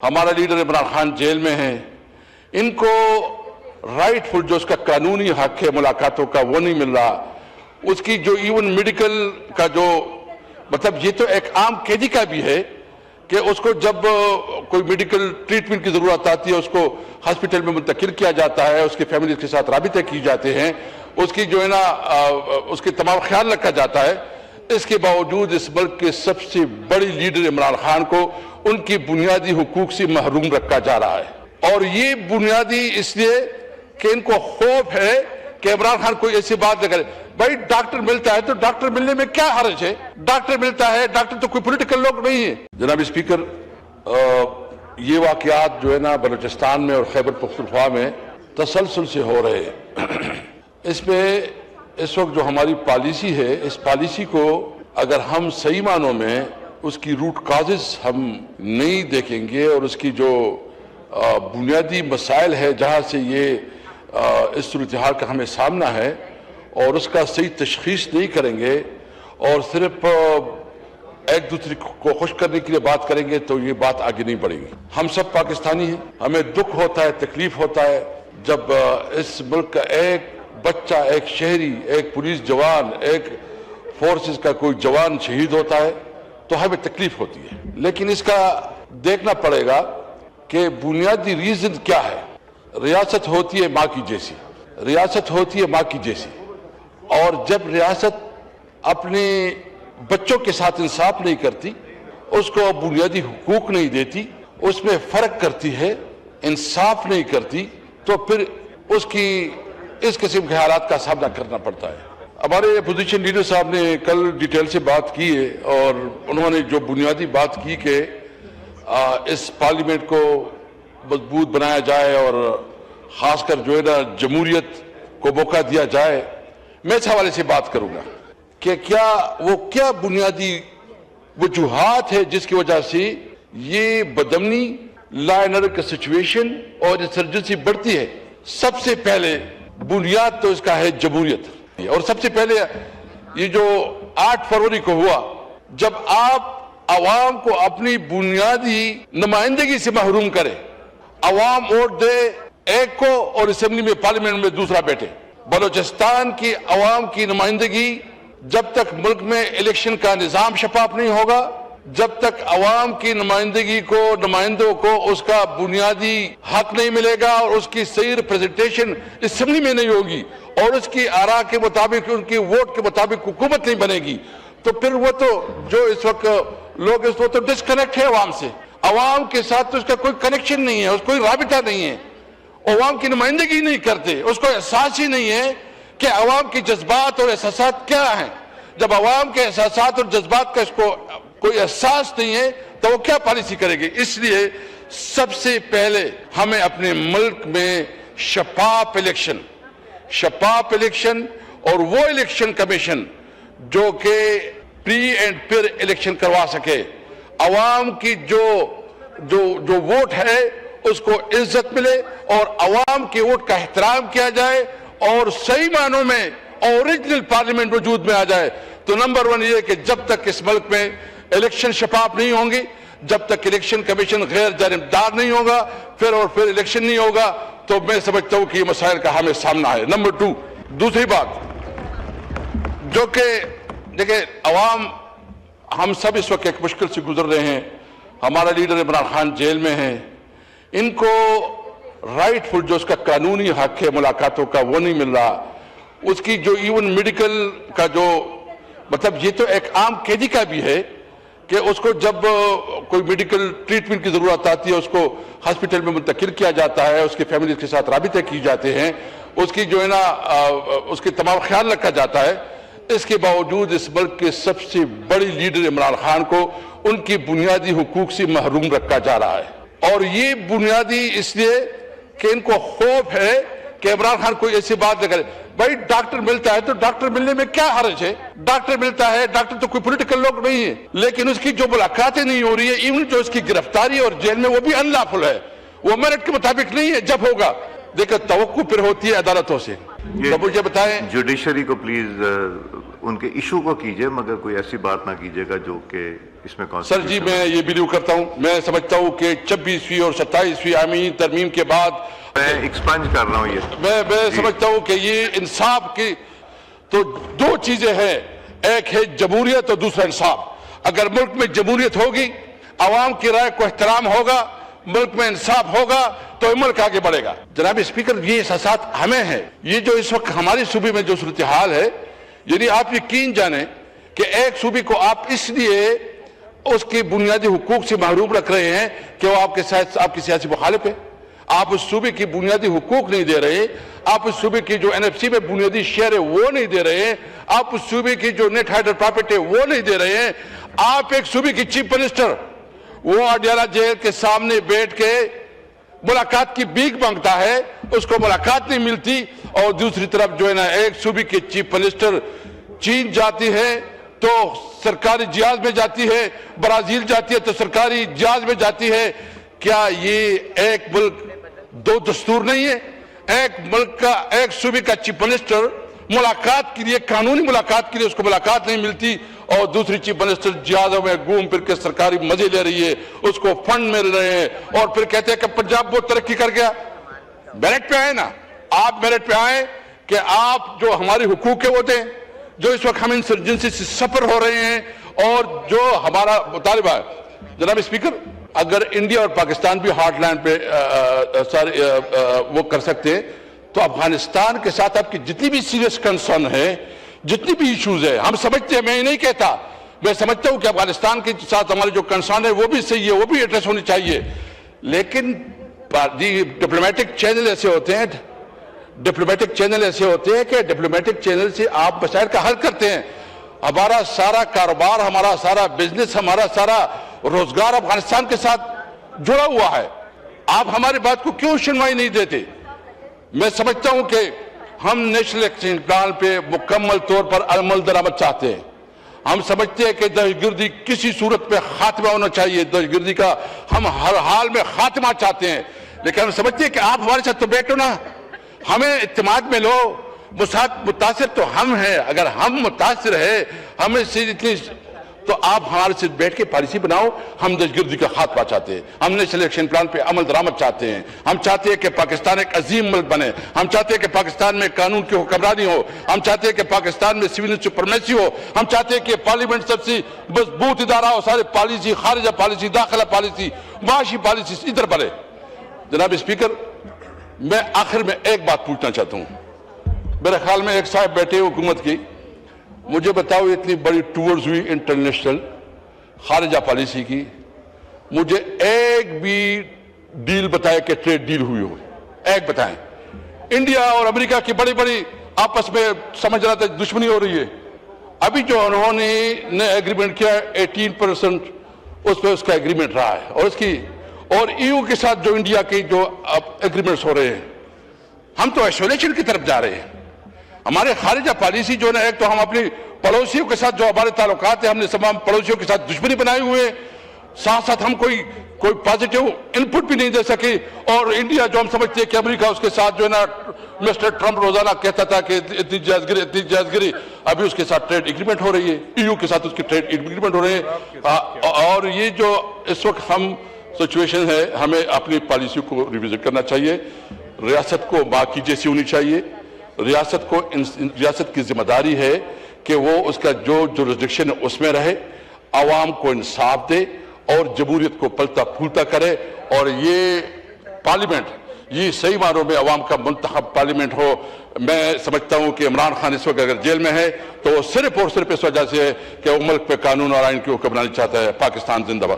हमारा leader Imran Khan jail में है, इनको राइटफुल जो उसका कानूनी हक है मुलाकातों का वो नहीं मिल रहा। उसकी जो इवन मेडिकल का जो मतलब ये तो एक आम कैदी का भी है कि उसको जब कोई मेडिकल ट्रीटमेंट की जरूरत आती है उसको हॉस्पिटल में मुंतकिल किया जाता है, उसकी फैमिली के साथ राबिते किए जाते हैं, उसकी जो है ना उसके तमाम ख्याल रखा जाता है। इसके बावजूद इस मुल्क के सबसे बड़ी लीडर इमरान खान को उनकी बुनियादी हुकूक से महरूम रखा जा रहा है। और ये बुनियादी इसलिए कि इनको खौफ है कि इमरान खान कोई ऐसी बात न करे। भाई डॉक्टर मिलता है तो डॉक्टर मिलने में क्या हर्ज है? डॉक्टर मिलता है, डॉक्टर तो कोई पॉलिटिकल लोग नहीं है। जनाब स्पीकर, ये वाकयात जो है ना बलूचिस्तान में और खैबर पख्तूनख्वा में तसलसल से हो रहे हैं। इसमें इस वक्त जो हमारी पॉलिसी है, इस पॉलिसी को अगर हम सही मानों में उसकी रूट काजेस हम नहीं देखेंगे और उसकी जो बुनियादी मसाइल है जहाँ से ये इस सूरत हाल का हमें सामना है और उसका सही तशखीस नहीं करेंगे और सिर्फ एक दूसरे को खुश करने के लिए बात करेंगे तो ये बात आगे नहीं बढ़ेगी। हम सब पाकिस्तानी हैं, हमें दुख होता है, तकलीफ होता है जब इस मुल्क का एक बच्चा, एक शहरी, एक पुलिस जवान, एक फोर्सेस का कोई जवान शहीद होता है तो हमें तकलीफ होती है। लेकिन इसका देखना पड़ेगा कि बुनियादी रीजन क्या है। रियासत होती है माँ की जैसी, रियासत होती है माँ की जैसी, और जब रियासत अपने बच्चों के साथ इंसाफ नहीं करती, उसको बुनियादी हुकूक नहीं देती, उसमें फर्क करती है, इंसाफ नहीं करती, तो फिर उसकी इस किस्म के हालात का सामना करना पड़ता है। हमारे अपोजिशन लीडर साहब ने कल डिटेल से बात की है और उन्होंने जो बुनियादी बात की कि इस पार्लियामेंट को मजबूत बनाया जाए और खासकर जो है ना जमहूरियत को मौका दिया जाए। मैं इस हवाले से बात करूंगा कि क्या बुनियादी वजूहात है जिसकी वजह से ये बदमनी, लॉ एंड ऑर्डर की सिचुएशन और इंसर्जेंसी बढ़ती है। सबसे पहले बुनियाद तो इसका है जमहूरियत। और सबसे पहले ये जो 8 फरवरी को हुआ, जब आप अवाम को अपनी बुनियादी नुमाइंदगी से महरूम करें, अवाम वोट दे एक को और असेंबली में पार्लियामेंट में दूसरा बैठे। बलूचिस्तान की अवाम की नुमाइंदगी जब तक मुल्क में इलेक्शन का निजाम शफाफ नहीं होगा, जब तक अवाम की नुमाइंदगी को, नुमाइंदों को उसका बुनियादी हक नहीं मिलेगा और उसकी सही रिप्रेजेंटेशन असेंबली में नहीं होगी और उसकी आरा के मुताबिक, उनकी वोट के मुताबिक हुकूमत नहीं बनेगी, तो फिर वो तो जो इस वक्त लोग इस वक्त तो डिस्कनेक्ट है अवाम से। अवाम के साथ तो उसका कोई कनेक्शन नहीं है, उसका कोई राबिता नहीं है, अवाम की नुमाइंदगी नहीं करते, उसको एहसास ही नहीं है कि अवाम के जज्बात और एहसासात क्या हैं। जब अवाम के एहसासात और जज्बात का इसको कोई एहसास नहीं है तो वो क्या पॉलिसी करेगी। इसलिए सबसे पहले हमें अपने मुल्क में शफाफ इलेक्शन और वो इलेक्शन कमीशन जो कि प्री एंड फिर इलेक्शन करवा सके, अवाम की जो वोट है उसको इज्जत मिले और अवाम के वोट का एहतराम किया जाए और सही मानों में ओरिजिनल पार्लियामेंट वजूद में आ जाए। तो नंबर 1 ये कि जब तक इस मुल्क में इलेक्शन शफाफ नहीं होंगे, जब तक इलेक्शन कमीशन गैर जानिबदार नहीं होगा, फिर इलेक्शन नहीं होगा, तो मैं समझता हूं कि ये मसाइल का हमें सामना है। नंबर 2, दूसरी बात जो कि देखिए अवाम, हम सब इस वक्त एक मुश्किल से गुजर रहे हैं। हमारा लीडर इमरान खान जेल में है, इनको राइटफुल जो उसका कानूनी हक है मुलाकातों का वो नहीं मिल रहा। उसकी जो इवन मेडिकल का जो मतलब ये तो एक आम कैदी का भी है कि उसको जब कोई मेडिकल ट्रीटमेंट की जरूरत आती है उसको हॉस्पिटल में मुंतकिल किया जाता है, उसकी फैमिली के साथ राबिते किए जाते हैं, उसकी जो है ना उसके तमाम ख्याल रखा जाता है। इसके बावजूद इस मुल्क के सबसे बड़ी लीडर इमरान खान को उनकी बुनियादी हुकूक से महरूम रखा जा रहा है। और ये बुनियादी इसलिए कि इनको खौफ है कि इमरान खान कोई ऐसी बात न करे। भाई डॉक्टर मिलता है तो डॉक्टर मिलने में क्या हर्ज है? डॉक्टर मिलता है, डॉक्टर तो कोई पॉलिटिकल लोग नहीं है, लेकिन उसकी जो मुलाकातें नहीं हो रही है, इवन जो उसकी गिरफ्तारी और जेल में, वो भी अनलॉफुल है, वो मेरिट के मुताबिक नहीं है। जब होगा देखिए तवक्को फिर होती है अदालतों से। तो मुझे बताएं, जुडिशरी को प्लीज उनके इशू को कीजिए, मगर कोई ऐसी बात ना कीजिएगा जो कि इसमें सर जी मैं ये बिलीव करता हूँ, मैं समझता हूँ कि 26वीं और 27वीं आमीन तरमीम के बाद मैं एक्सपंज कर रहा हूँ ये मैं समझता हूँ कि ये इंसाफ की तो दो चीजें हैं, एक है जमहूरियत और दूसरा इंसाफ। अगर मुल्क में जमहूरियत होगी, आवाम की राय को एहतराम होगा, मुल्क में इंसाफ होगा तो मुल्क आगे बढ़ेगा। जनाब स्पीकर, ये एहसास हमें है। ये जो इस वक्त हमारे सूबे में जो सूरत हाल है, यदि आप यकीन जाने कि एक सूबे को आप इसलिए उसके बुनियादी हुकूक से महरूम रख रहे हैं कि वो आपकी सियासी मुखालिफ है, आप उस सूबे की बुनियादी हुकूक नहीं दे रहे, आप उस सूबे की जो NFC में बुनियादी शेयर है वो नहीं दे रहे, आप उस सूबे की जो नेट हाइडल प्रॉफिट है वो नहीं दे रहे हैं। आप एक सूबे की चीफ मिनिस्टर वो अडियाला जेल के सामने बैठ के मुलाकात की भीख मांगता है, उसको मुलाकात नहीं मिलती, और दूसरी तरफ जो है ना एक सूबे की चीफ मिनिस्टर चीन जाती है तो सरकारी जहाज में जाती है, ब्राजील जाती है तो सरकारी जहाज में जाती है। क्या ये एक मुल्क दो दस्तूर नहीं है? एक मुल्क का एक सूबे का चीफ मिनिस्टर मुलाकात के लिए, कानूनी मुलाकात के लिए उसको मुलाकात नहीं मिलती, और दूसरी चीफ मिनिस्टर जहाजों में घूम फिर के सरकारी मजे ले रही है, उसको फंड मिल रहे हैं, और फिर कहते हैं कि पंजाब बहुत तरक्की कर गया। मेरिट पे आए ना, आप मेरिट पे आए कि आप जो हमारे हुकूक है वो दें, जो इस वक्त हम इंसर्जेंसी से सफर हो रहे हैं और जो हमारा मुतालिबा है। जनाब स्पीकर, अगर इंडिया और पाकिस्तान भी हार्टलैंड पे वो कर सकते हैं तो अफगानिस्तान के साथ आपकी जितनी भी सीरियस कंसर्न है, जितनी भी इश्यूज है, हम समझते हैं, मैं ये नहीं कहता, मैं समझता हूं कि अफगानिस्तान के साथ हमारे जो कंसर्न है वो भी सही है, वो भी एड्रेस होनी चाहिए। लेकिन डिप्लोमेटिक चैनल ऐसे होते हैं, डिप्लोमेटिक चैनल ऐसे होते हैं कि डिप्लोमेटिक चैनल से आप मसाइल का हल करते हैं। हमारा सारा कारोबार, हमारा सारा बिजनेस, हमारा सारा रोजगार अफगानिस्तान के साथ जुड़ा हुआ है। आप हमारी बात को क्यों सुनवाई नहीं देते? मैं समझता हूं कि हम नेशनल एक्शन प्लान पे मुकम्मल तौर पर अमल दरामद चाहते हैं। हम समझते हैं कि दहशतगर्दी किसी सूरत पे खात्मा होना चाहिए, दहशतगर्दी का हम हर हाल में खात्मा चाहते हैं। लेकिन हम समझते हैं कि आप हमारे साथ तो बैठो ना, हमें इत्तेमाद में लो, मुतासिर तो हम हैं। अगर हम मुतासिर है, हमें से इतनी, तो आप हमारे साथ बैठ के पॉलिसी बनाओ। हम दहशतगर्दी का खात्मा चाहते हैं, हम नेशनल एक्शन प्लान पे अमल दरामद चाहते हैं, हम चाहते हैं कि पाकिस्तान एक अजीम मुल्क बने, हम चाहते हैं कि पाकिस्तान में कानून की हुक्मरानी हो, हम चाहते हैं कि पाकिस्तान में सिविल सुपरमेसी हो, हम चाहते हैं कि पार्लियामेंट सबसे मजबूत इदारा हो, सारे पॉलिसी, खारिजा पॉलिसी, दाखिला पॉलिसी, माशी पॉलिसी इधर बढ़े। जनाब स्पीकर, मैं आखिर में एक बात पूछना चाहता हूं। मेरे ख्याल में एक साहब बैठे हुकूमत की, मुझे बताओ इतनी बड़ी टूर्स हुई इंटरनेशनल खारिजा पॉलिसी की, मुझे एक भी डील बताए कि ट्रेड डील हुई हो, एक बताएं। इंडिया और अमेरिका की बड़ी बड़ी आपस में समझ रहा था दुश्मनी हो रही है। अभी जो उन्होंने एग्रीमेंट किया 18% उस पर उसका एग्रीमेंट रहा है, और उसकी और EU के साथ जो इंडिया के जो एग्रीमेंट्स हो रहे हैं, हम तो आइसोलेशन की तरफ जा रहे हैं। हमारे खारिजा पॉलिसी जो है, एक तो हम अपनी पड़ोसियों के साथ जो हमारे ताल्लुकात है, हमने तमाम पड़ोसियों के साथ दुश्मनी बनाए हुए हैं, साथ साथ हम कोई पॉजिटिव इनपुट भी नहीं दे सके। और इंडिया जो हम समझते हैं कि अमेरिका उसके साथ जो है ना, मिस्टर ट्रंप रोजाना कहता था कि इतनी जायजगिरी, अभी उसके साथ ट्रेड एग्रीमेंट हो रही है, EU के साथ उसकी ट्रेड एग्रीमेंट हो रहे हैं। और ये जो इस वक्त हम सिचुएशन है, हमें अपनी पॉलिसी को रिविजिट करना चाहिए। रियासत को माँ की जैसी होनी चाहिए। रियासत की जिम्मेदारी है कि वो उसका जो जुरिस्डिक्शन है उसमें रहे, आवाम को इंसाफ दे और जमहूरियत को पलता फूलता करे। और ये पार्लियामेंट, ये सही मानों में अवाम का मुंतखब पार्लियामेंट हो। मैं समझता हूं कि इमरान खान इस वक्त अगर जेल में है तो वो सिर्फ और सिर्फ इस वजह से है कि वो मुल्क पे कानून और आइन की हुक्मरानी चाहता है। पाकिस्तान जिंदाबाद।